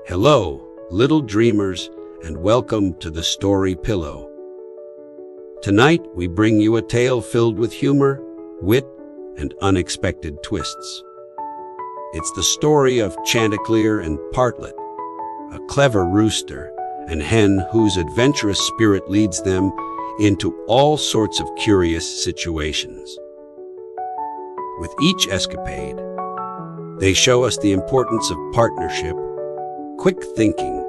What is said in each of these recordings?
Hello, little dreamers, and welcome to the Story Pillow. Tonight, we bring you a tale filled with humor, wit, and unexpected twists. It's the story of Chanticleer and Partlet, a clever rooster and hen whose adventurous spirit leads them into all sorts of curious situations. With each escapade, they show us the importance of partnership, quick thinking,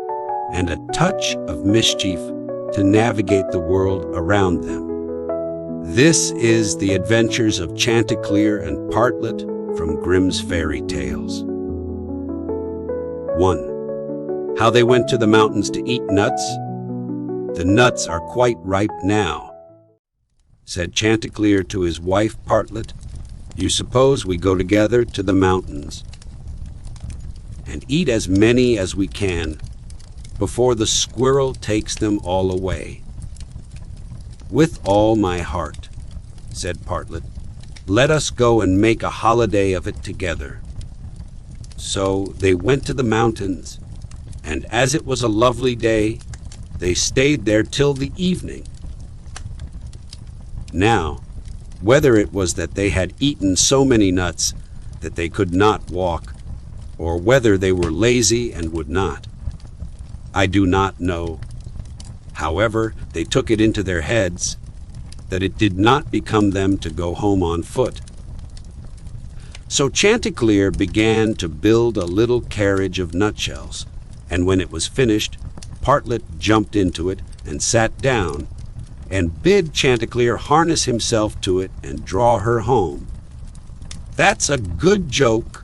and a touch of mischief to navigate the world around them. This is The Adventures of Chanticleer and Partlet from Grimm's Fairy Tales. 1. How they went to the mountains to eat nuts. "The nuts are quite ripe now," said Chanticleer to his wife Partlet. "You suppose we go together to the mountains and eat as many as we can before the squirrel takes them all away." "With all my heart," said Partlet. "Let us go and make a holiday of it together." So they went to the mountains, and as it was a lovely day, they stayed there till the evening. Now, whether it was that they had eaten so many nuts that they could not walk, or whether they were lazy and would not, I do not know. However, they took it into their heads that it did not become them to go home on foot. So Chanticleer began to build a little carriage of nutshells, and when it was finished, Partlet jumped into it and sat down, and bid Chanticleer harness himself to it and draw her home. "That's a good joke,"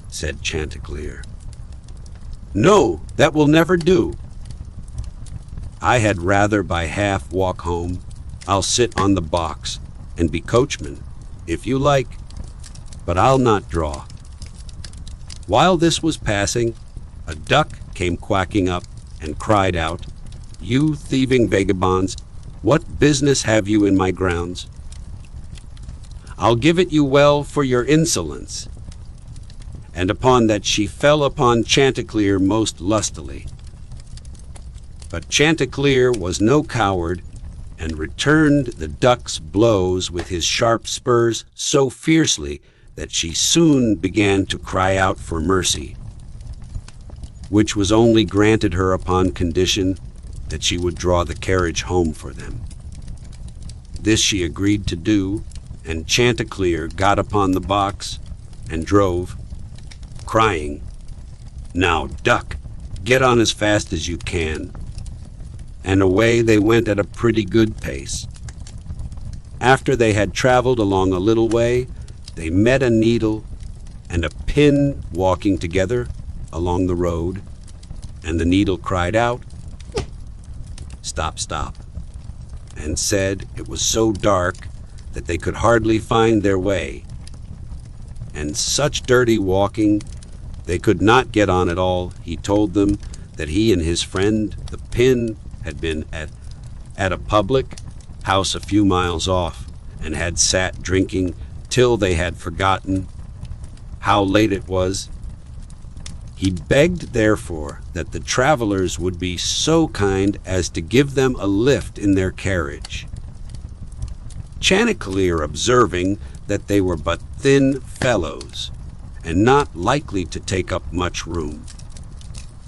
said Chanticleer. "No, that will never do. I had rather by half walk home. I'll sit on the box and be coachman, if you like, but I'll not draw." While this was passing, a duck came quacking up and cried out, "You thieving vagabonds, what business have you in my grounds? I'll give it you well for your insolence." And upon that she fell upon Chanticleer most lustily. But Chanticleer was no coward, and returned the duck's blows with his sharp spurs so fiercely that she soon began to cry out for mercy, which was only granted her upon condition that she would draw the carriage home for them. This she agreed to do, and Chanticleer got upon the box and drove, crying, "Now, duck, get on as fast as you can." And away they went at a pretty good pace. After they had traveled along a little way, they met a needle and a pin walking together along the road, and the needle cried out, "Stop, stop," and said it was so dark that they could hardly find their way, and such dirty walking they could not get on at all. He told them that he and his friend the pin had been at a public house a few miles off, and had sat drinking till they had forgotten how late it was. He begged, therefore, that the travelers would be so kind as to give them a lift in their carriage. Chanticleer, observing that they were but thin fellows, and not likely to take up much room,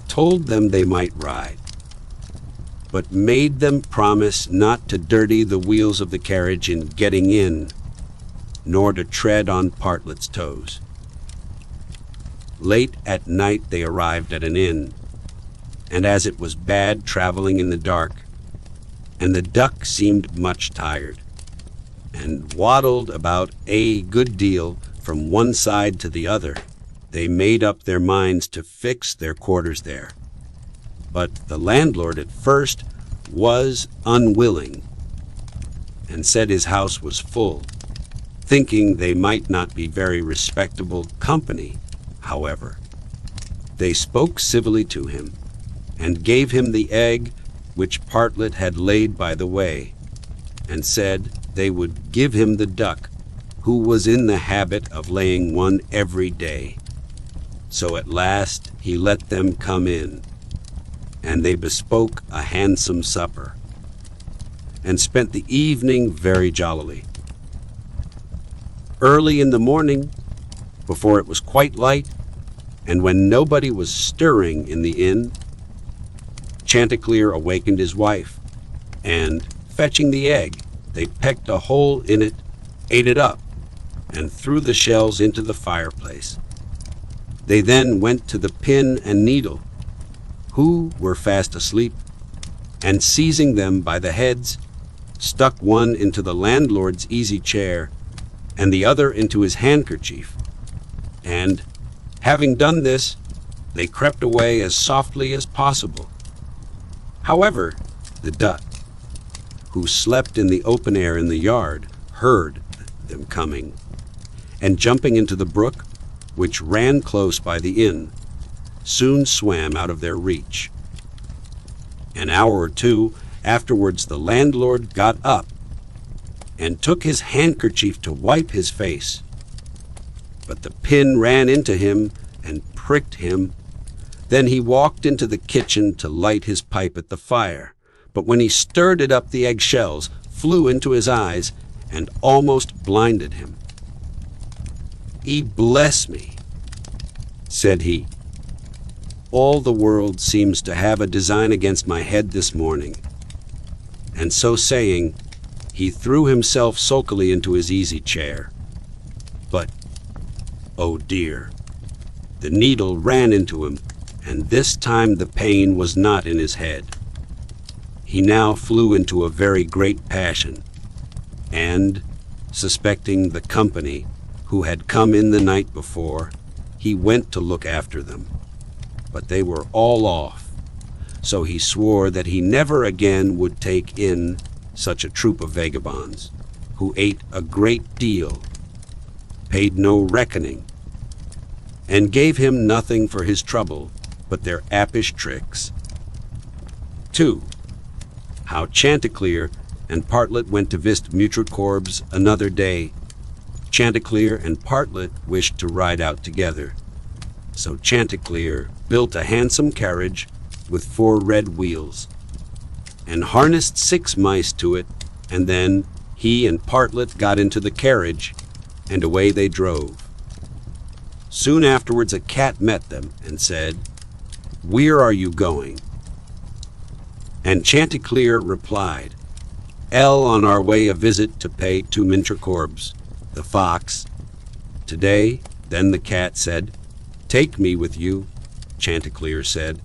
told them they might ride, but made them promise not to dirty the wheels of the carriage in getting in, nor to tread on Partlet's toes. Late at night they arrived at an inn, and as it was bad traveling in the dark, and the duck seemed much tired, and waddled about a good deal from one side to the other, they made up their minds to fix their quarters there. But the landlord at first was unwilling, and said his house was full, thinking they might not be very respectable company. However, they spoke civilly to him, and gave him the egg which Partlet had laid by the way, and said they would give him the duck, who was in the habit of laying one every day. So at last he let them come in, and they bespoke a handsome supper, and spent the evening very jollily. Early in the morning, before it was quite light, and when nobody was stirring in the inn, Chanticleer awakened his wife, and, fetching the egg, they pecked a hole in it, ate it up, and threw the shells into the fireplace. They then went to the pin and needle, who were fast asleep, and seizing them by the heads, stuck one into the landlord's easy chair, and the other into his handkerchief. And, having done this, they crept away as softly as possible. However, the duck, who slept in the open air in the yard, heard them coming, and jumping into the brook, which ran close by the inn, soon swam out of their reach. An hour or two afterwards the landlord got up and took his handkerchief to wipe his face. But the pin ran into him and pricked him. Then he walked into the kitchen to light his pipe at the fire. But when he stirred it up, the eggshells flew into his eyes and almost blinded him. "Bless me," said he. "All the world seems to have a design against my head this morning." And so saying, he threw himself sulkily into his easy chair. But, oh dear, the needle ran into him, and this time the pain was not in his head. He now flew into a very great passion, and, suspecting the company who had come in the night before, he went to look after them. But they were all off, so he swore that he never again would take in such a troop of vagabonds, who ate a great deal, paid no reckoning, and gave him nothing for his trouble but their appish tricks. 2. How Chanticleer and Partlet went to visit Mutricorbes another day. Chanticleer and Partlet wished to ride out together, so Chanticleer built a handsome carriage with 4 red wheels, and harnessed 6 mice to it, and then he and Partlet got into the carriage, and away they drove. Soon afterwards a cat met them and said, "Where are you going?" And Chanticleer replied, On our way a visit to pay to Mutricorbes, the fox. Today, then the cat said, "Take me with you," Chanticleer said.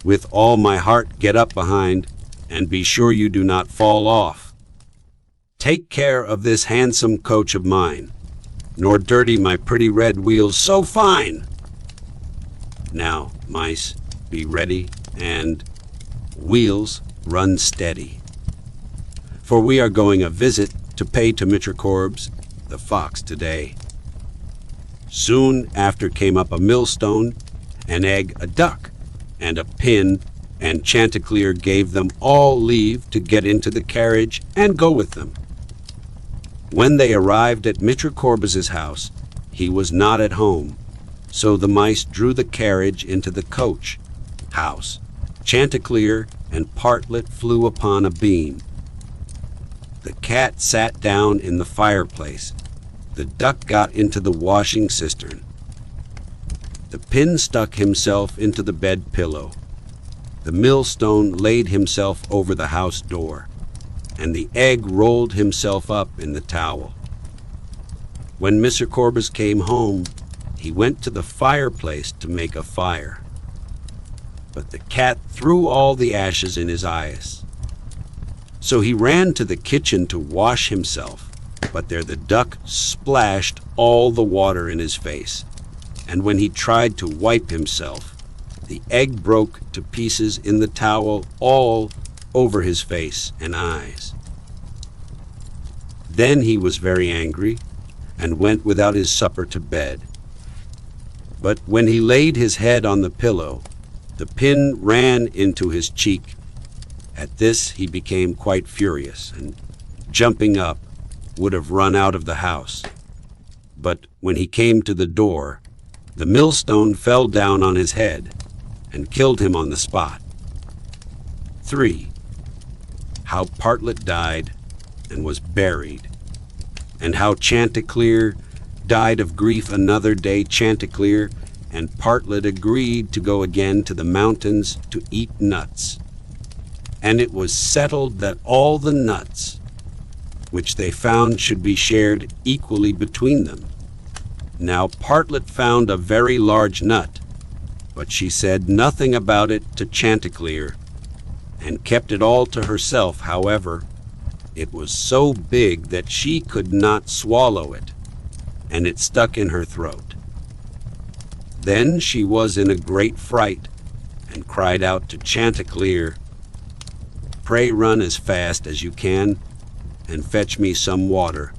"With all my heart, get up behind, and be sure you do not fall off. Take care of this handsome coach of mine, nor dirty my pretty red wheels so fine. Now, mice, be ready, and wheels, run steady. For we are going a visit to pay to Mutricorbes, the fox, today." Soon after came up a millstone, an egg, a duck, and a pin, and Chanticleer gave them all leave to get into the carriage and go with them. When they arrived at Mutricorbes' house, he was not at home, so the mice drew the carriage into the coach house. Chanticleer and Partlet flew upon a beam. The cat sat down in the fireplace. The duck got into the washing cistern. The pin stuck himself into the bed pillow. The millstone laid himself over the house door, and the egg rolled himself up in the towel. When Mutricorbes came home, he went to the fireplace to make a fire. But the cat threw all the ashes in his eyes. So he ran to the kitchen to wash himself, but there the duck splashed all the water in his face, and when he tried to wipe himself, the egg broke to pieces in the towel all over his face and eyes. Then he was very angry, and went without his supper to bed. But when he laid his head on the pillow, the pin ran into his cheek. At this he became quite furious, and jumping up, would have run out of the house. But when he came to the door, The millstone fell down on his head and killed him on the spot. 3. How Partlet died and was buried, and how Chanticleer died of grief another day. Chanticleer and Partlet agreed to go again to the mountains to eat nuts. And it was settled that all the nuts which they found should be shared equally between them. Now Partlet found a very large nut, but she said nothing about it to Chanticleer, and kept it all to herself. However, it was so big that she could not swallow it, and it stuck in her throat. Then she was in a great fright, and cried out to Chanticleer, "Pray run as fast as you can, and fetch me some water,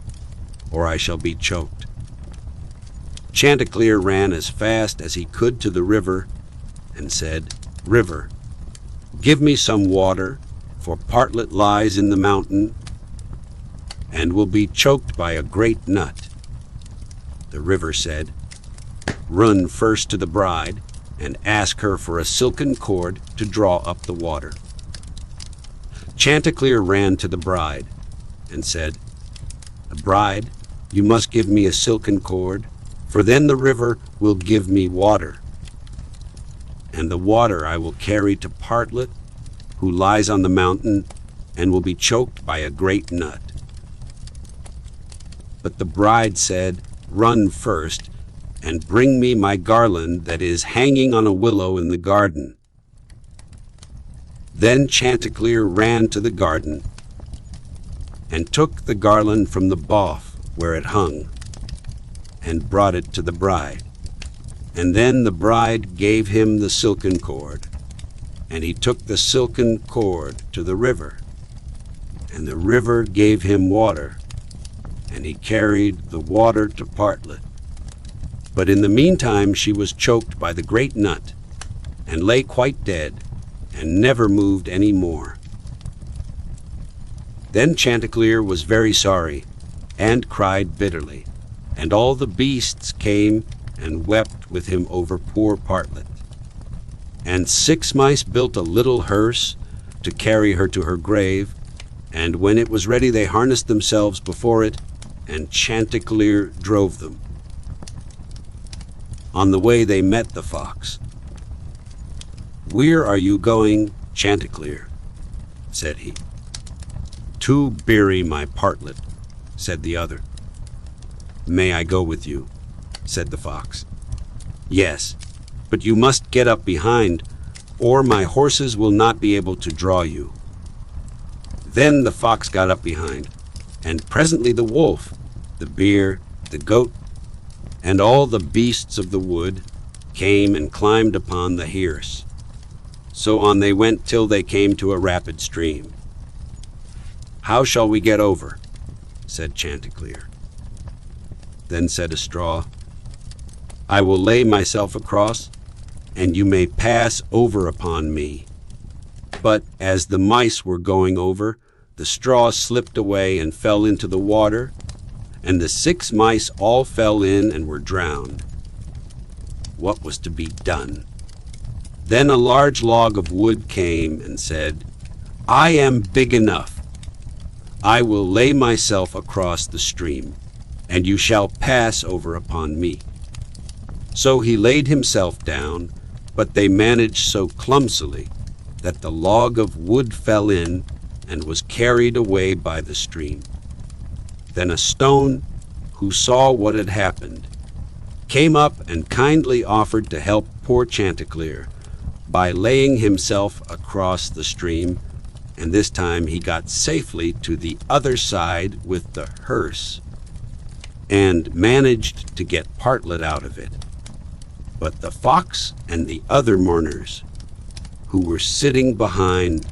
or I shall be choked." Chanticleer ran as fast as he could to the river, and said, "River, give me some water, for Partlet lies in the mountain, and will be choked by a great nut." The river said, "Run first to the bride, and ask her for a silken cord to draw up the water." Chanticleer ran to the bride, and said, "Bride, you must give me a silken cord, for then the river will give me water. And the water I will carry to Partlet, who lies on the mountain, and will be choked by a great nut." But the bride said, "Run first, and bring me my garland that is hanging on a willow in the garden." Then Chanticleer ran to the garden, and took the garland from the bough where it hung, and brought it to the bride. And then the bride gave him the silken cord, and he took the silken cord to the river, and the river gave him water, and he carried the water to Partlet. But in the meantime she was choked by the great nut, and lay quite dead, and never moved any more. Then Chanticleer was very sorry, and cried bitterly, and all the beasts came and wept with him over poor Partlet. And 6 mice built a little hearse to carry her to her grave, and when it was ready they harnessed themselves before it, and Chanticleer drove them. On the way they met the fox. "Where are you going, Chanticleer?" said he. "To bury my Partlet," said the other. "May I go with you?" said the fox. "Yes, but you must get up behind, or my horses will not be able to draw you." Then the fox got up behind, and presently the wolf, the bear, the goat, and all the beasts of the wood came and climbed upon the hearse. So on they went till they came to a rapid stream. "How shall we get over?" said Chanticleer. Then said a straw, "I will lay myself across, and you may pass over upon me." But as the mice were going over, the straw slipped away and fell into the water, and the 6 mice all fell in and were drowned. What was to be done? Then a large log of wood came and said, "I am big enough. I will lay myself across the stream, and you shall pass over upon me." So he laid himself down, but they managed so clumsily that the log of wood fell in and was carried away by the stream. Then a stone, who saw what had happened, came up and kindly offered to help poor Chanticleer by laying himself across the stream, and this time he got safely to the other side with the hearse, and managed to get Partlet out of it. But the fox and the other mourners, who were sitting behind,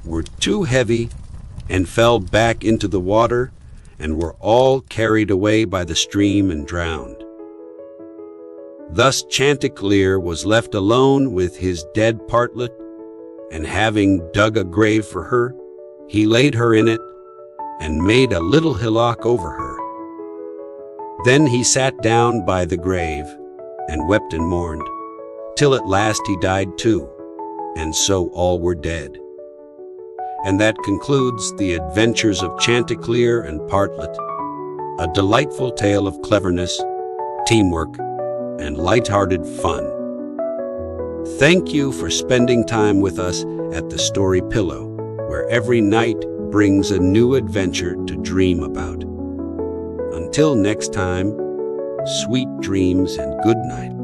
were too heavy and fell back into the water, and were all carried away by the stream and drowned. Thus Chanticleer was left alone with his dead Partlet, and having dug a grave for her, he laid her in it, and made a little hillock over her. Then he sat down by the grave, and wept and mourned, till at last he died too, and so all were dead. And that concludes The Adventures of Chanticleer and Partlet, a delightful tale of cleverness, teamwork, and lighthearted fun. Thank you for spending time with us at the Story Pillow, where every night brings a new adventure to dream about. Until next time, sweet dreams and good night.